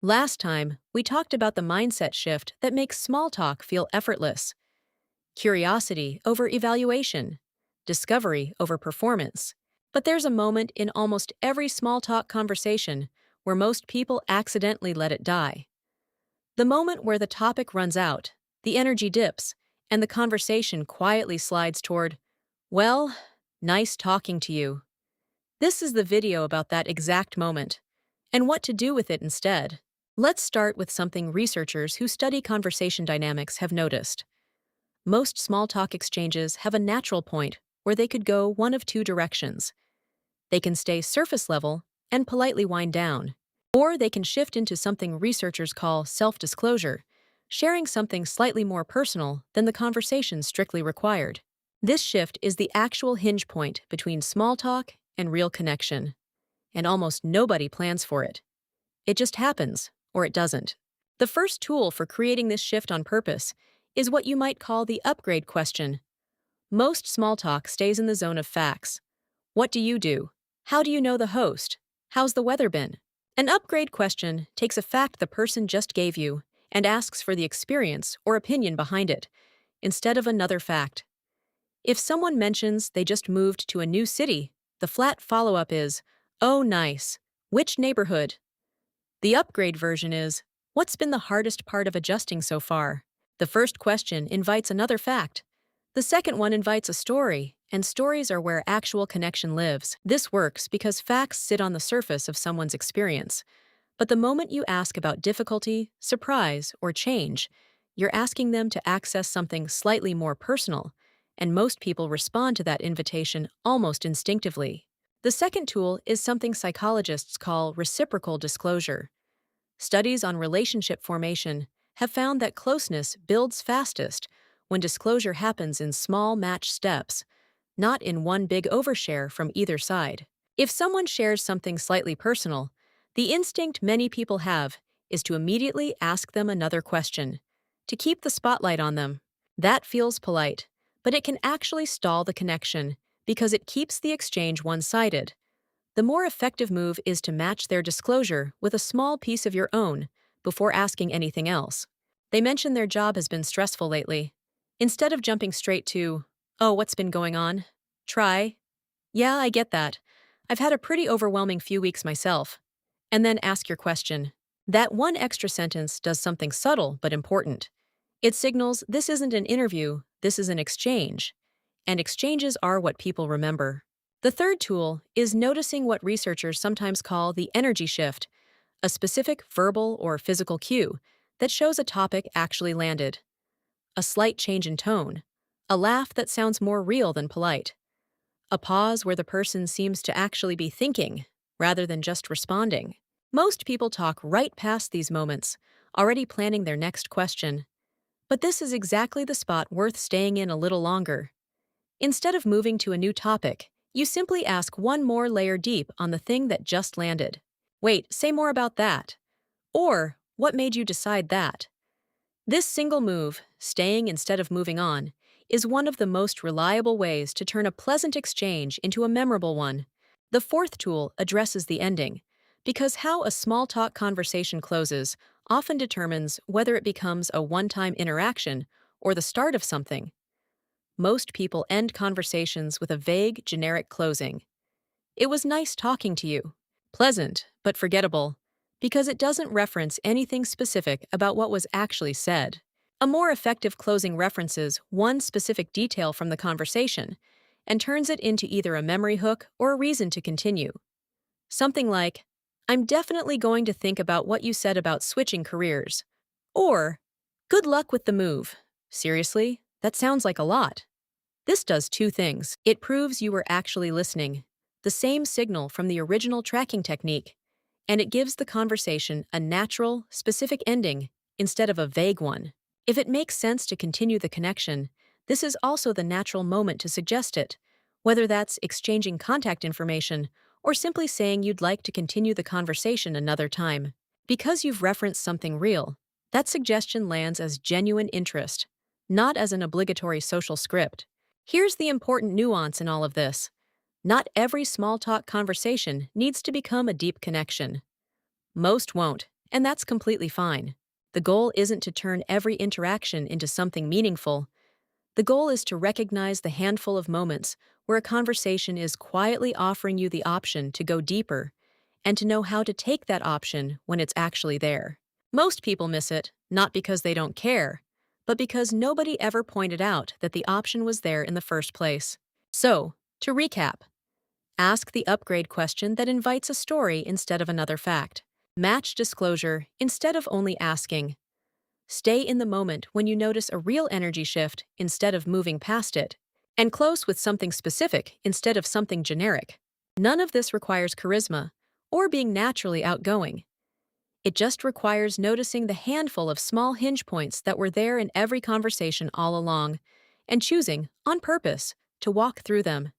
Last time, we talked about the mindset shift that makes small talk feel effortless: curiosity over evaluation, discovery over performance. But there's a moment in almost every small talk conversation where most people accidentally let it die. The moment where the topic runs out, the energy dips, and the conversation quietly slides toward, well, nice talking to you. This is the video about that exact moment and what to do with it instead. Let's start with something researchers who study conversation dynamics have noticed. Most small talk exchanges have a natural point where they could go one of two directions. They can stay surface level and politely wind down, or they can shift into something researchers call self-disclosure, sharing something slightly more personal than the conversation strictly required. This shift is the actual hinge point between small talk and real connection, and almost nobody plans for it. It just happens, or it doesn't. The first tool for creating this shift on purpose is what you might call the upgrade question. Most small talk stays in the zone of facts. What do you do? How do you know the host? How's the weather been? An upgrade question takes a fact the person just gave you and asks for the experience or opinion behind it, instead of another fact. If someone mentions they just moved to a new city, the flat follow-up is, "Oh, nice. Which neighborhood?" The upgrade version is, "What's been the hardest part of adjusting so far?" The first question invites another fact. The second one invites a story, and stories are where actual connection lives. This works because facts sit on the surface of someone's experience. But the moment you ask about difficulty, surprise, or change, you're asking them to access something slightly more personal, and most people respond to that invitation almost instinctively. The second tool is something psychologists call reciprocal disclosure. Studies on relationship formation have found that closeness builds fastest when disclosure happens in small match steps, not in one big overshare from either side. If someone shares something slightly personal, the instinct many people have is to immediately ask them another question, to keep the spotlight on them. That feels polite, but it can actually stall the connection because it keeps the exchange one-sided. The more effective move is to match their disclosure with a small piece of your own before asking anything else. They mention their job has been stressful lately. Instead of jumping straight to, "Oh, what's been going on?" Try, "Yeah, I get that. I've had a pretty overwhelming few weeks myself." And then ask your question. That one extra sentence does something subtle but important. It signals this isn't an interview, this is an exchange. And exchanges are what people remember. The third tool is noticing what researchers sometimes call the energy shift, a specific verbal or physical cue that shows a topic actually landed. A slight change in tone, a laugh that sounds more real than polite, a pause where the person seems to actually be thinking rather than just responding. Most people talk right past these moments, already planning their next question. But this is exactly the spot worth staying in a little longer. Instead of moving to a new topic, you simply ask one more layer deep on the thing that just landed. "Wait, say more about that." Or, "What made you decide that?" This single move, staying instead of moving on, is one of the most reliable ways to turn a pleasant exchange into a memorable one. The fourth tool addresses the ending, because how a small talk conversation closes often determines whether it becomes a one-time interaction or the start of something. Most people end conversations with a vague, generic closing. "It was nice talking to you." Pleasant, but forgettable, because it doesn't reference anything specific about what was actually said. A more effective closing references one specific detail from the conversation and turns it into either a memory hook or a reason to continue. Something like, "I'm definitely going to think about what you said about switching careers." Or, "Good luck with the move." Seriously, that sounds like a lot. This does two things. It proves you were actually listening, the same signal from the original tracking technique, and it gives the conversation a natural, specific ending instead of a vague one. If it makes sense to continue the connection, this is also the natural moment to suggest it, whether that's exchanging contact information or simply saying you'd like to continue the conversation another time. Because you've referenced something real, that suggestion lands as genuine interest, not as an obligatory social script. Here's the important nuance in all of this. Not every small talk conversation needs to become a deep connection. Most won't, And that's completely fine. The goal isn't to turn every interaction into something meaningful. The goal is to recognize the handful of moments where a conversation is quietly offering you the option to go deeper and to know how to take that option when it's actually there. Most people miss it, not because they don't care, but because nobody ever pointed out that the option was there in the first place. So, to recap, ask the upgrade question that invites a story instead of another fact. Match disclosure instead of only asking. Stay in the moment when you notice a real energy shift instead of moving past it. And close with something specific instead of something generic. None of this requires charisma or being naturally outgoing. It just requires noticing the handful of small hinge points that were there in every conversation all along and choosing, on purpose, to walk through them.